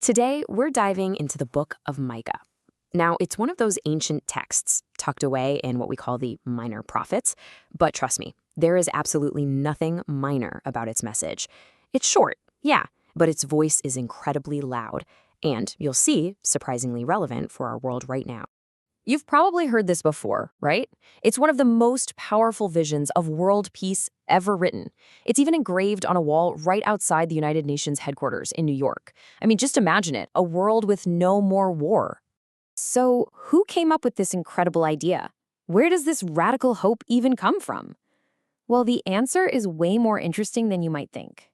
Today, we're diving into the Book of Micah. Now, it's one of those ancient texts tucked away in what we call the minor prophets, but trust me, there is absolutely nothing minor about its message. It's short, yeah, but its voice is incredibly loud, and you'll see, surprisingly relevant for our world right now. You've probably heard this before, right? It's one of the most powerful visions of world peace ever written. It's even engraved on a wall right outside the United Nations headquarters in New York. I mean, just imagine it, a world with no more war. So, who came up with this incredible idea? Where does this radical hope even come from? Well, the answer is way more interesting than you might think.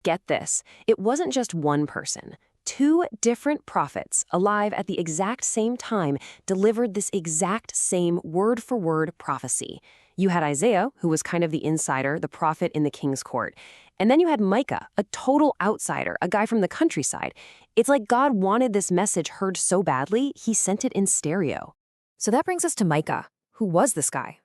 Get this, it wasn't just one person. Two different prophets, alive at the exact same time, delivered this exact same word-for-word prophecy. You had Isaiah, who was kind of the insider, the prophet in the king's court. And then you had Micah, a total outsider, a guy from the countryside. It's like God wanted this message heard so badly, he sent it in stereo. So that brings us to Micah. Who was this guy?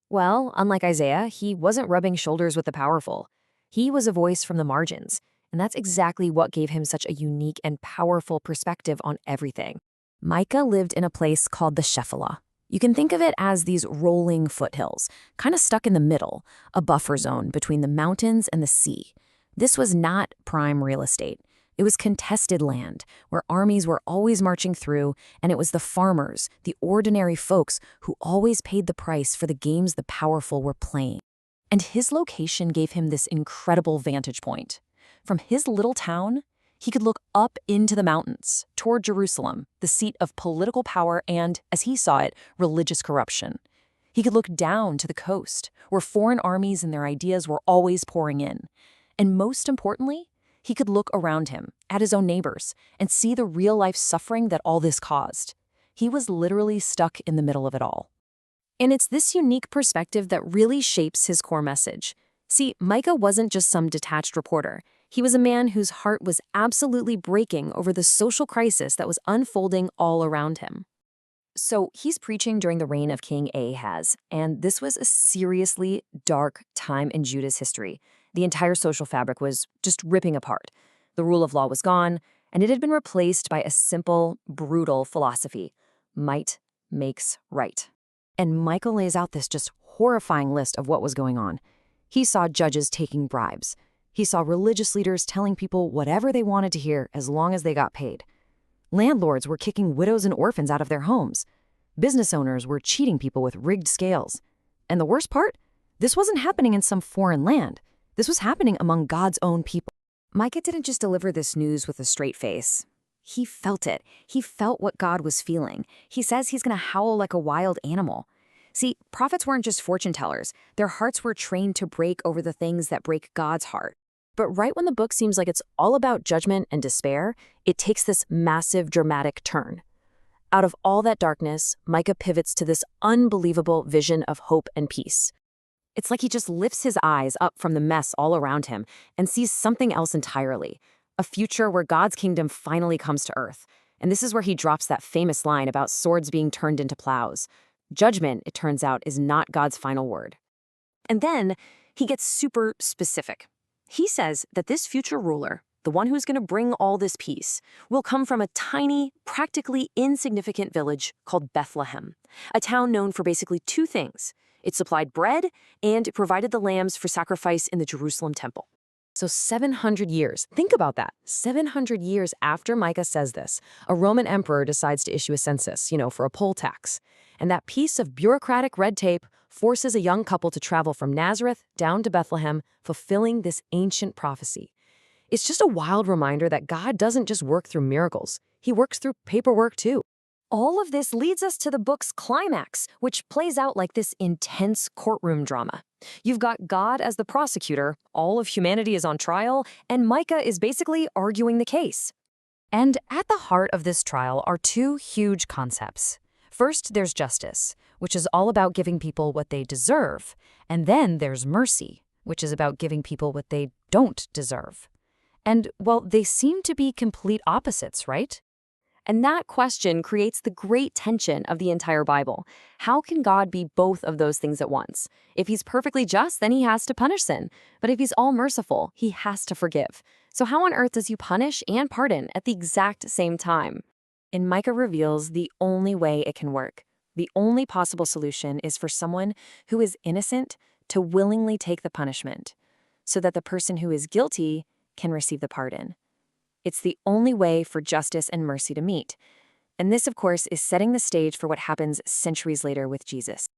Well, unlike Isaiah, he wasn't rubbing shoulders with the powerful. He was a voice from the margins. And that's exactly what gave him such a unique and powerful perspective on everything. Micah lived in a place called the Shephelah. You can think of it as these rolling foothills, kind of stuck in the middle, a buffer zone between the mountains and the sea. This was not prime real estate. It was contested land, where armies were always marching through, and it was the farmers, the ordinary folks, who always paid the price for the games the powerful were playing. And his location gave him this incredible vantage point. From his little town, he could look up into the mountains, toward Jerusalem, the seat of political power and, as he saw it, religious corruption. He could look down to the coast, where foreign armies and their ideas were always pouring in. And most importantly, he could look around him, at his own neighbors, and see the real-life suffering that all this caused. He was literally stuck in the middle of it all. And it's this unique perspective that really shapes his core message. See, Micah wasn't just some detached reporter. He was a man whose heart was absolutely breaking over the social crisis that was unfolding all around him. So he's preaching during the reign of King Ahaz, and this was a seriously dark time in Judah's history. The entire social fabric was just ripping apart. The rule of law was gone, and it had been replaced by a simple, brutal philosophy: might makes right. And Micah lays out this just horrifying list of what was going on. He saw judges taking bribes. He saw religious leaders telling people whatever they wanted to hear as long as they got paid. Landlords were kicking widows and orphans out of their homes. Business owners were cheating people with rigged scales. And the worst part? This wasn't happening in some foreign land. This was happening among God's own people. Micah didn't just deliver this news with a straight face. He felt it. He felt what God was feeling. He says he's going to howl like a wild animal. See, prophets weren't just fortune tellers. Their hearts were trained to break over the things that break God's heart. But right when the book seems like it's all about judgment and despair, it takes this massive, dramatic turn. Out of all that darkness, Micah pivots to this unbelievable vision of hope and peace. It's like he just lifts his eyes up from the mess all around him and sees something else entirely, a future where God's kingdom finally comes to earth. And this is where he drops that famous line about swords being turned into plows. Judgment, it turns out, is not God's final word. And then he gets super specific. He says that this future ruler, the one who's going to bring all this peace, will come from a tiny, practically insignificant village called Bethlehem, a town known for basically two things. It supplied bread and it provided the lambs for sacrifice in the Jerusalem temple. So 700 years, think about that, 700 years after Micah says this, a Roman emperor decides to issue a census, for a poll tax. And that piece of bureaucratic red tape forces a young couple to travel from Nazareth down to Bethlehem, fulfilling this ancient prophecy. It's just a wild reminder that God doesn't just work through miracles. He works through paperwork too. All of this leads us to the book's climax, which plays out like this intense courtroom drama. You've got God as the prosecutor, all of humanity is on trial, and Micah is basically arguing the case. And at the heart of this trial are two huge concepts. First, there's justice, which is all about giving people what they deserve. And then there's mercy, which is about giving people what they don't deserve. And, well, they seem to be complete opposites, right? And that question creates the great tension of the entire Bible. How can God be both of those things at once? If he's perfectly just, then he has to punish sin. But if he's all merciful, he has to forgive. So how on earth does he punish and pardon at the exact same time? And Micah reveals the only way it can work. The only possible solution is for someone who is innocent to willingly take the punishment, so that the person who is guilty can receive the pardon. It's the only way for justice and mercy to meet. And this, of course, is setting the stage for what happens centuries later with Jesus.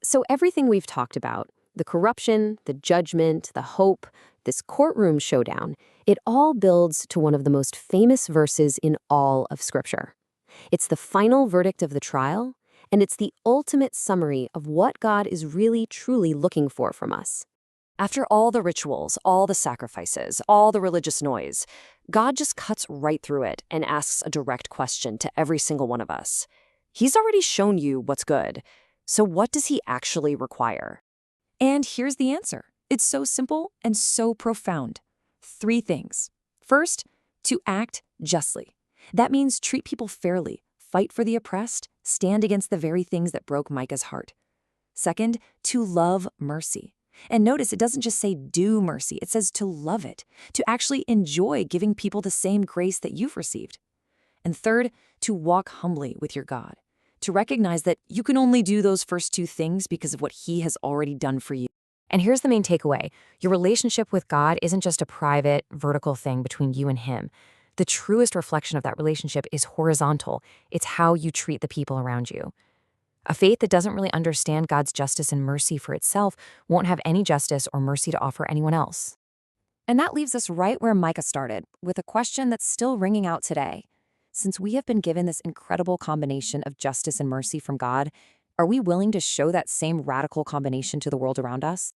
So everything we've talked about, the corruption, the judgment, the hope, this courtroom showdown, it all builds to one of the most famous verses in all of Scripture. It's the final verdict of the trial, and it's the ultimate summary of what God is really truly looking for from us. After all the rituals, all the sacrifices, all the religious noise, God just cuts right through it and asks a direct question to every single one of us. He's already shown you what's good, so what does he actually require? And here's the answer. It's so simple and so profound. 3 things. First, to act justly. That means treat people fairly, fight for the oppressed, stand against the very things that broke Micah's heart. Second, to love mercy. And notice it doesn't just say do mercy, it says to love it, to actually enjoy giving people the same grace that you've received. And third, to walk humbly with your God, to recognize that you can only do those first 2 things because of what he has already done for you. And here's the main takeaway. Your relationship with God isn't just a private, vertical thing between you and him. The truest reflection of that relationship is horizontal. It's how you treat the people around you. A faith that doesn't really understand God's justice and mercy for itself won't have any justice or mercy to offer anyone else. And that leaves us right where Micah started, with a question that's still ringing out today. Since we have been given this incredible combination of justice and mercy from God, are we willing to show that same radical combination to the world around us?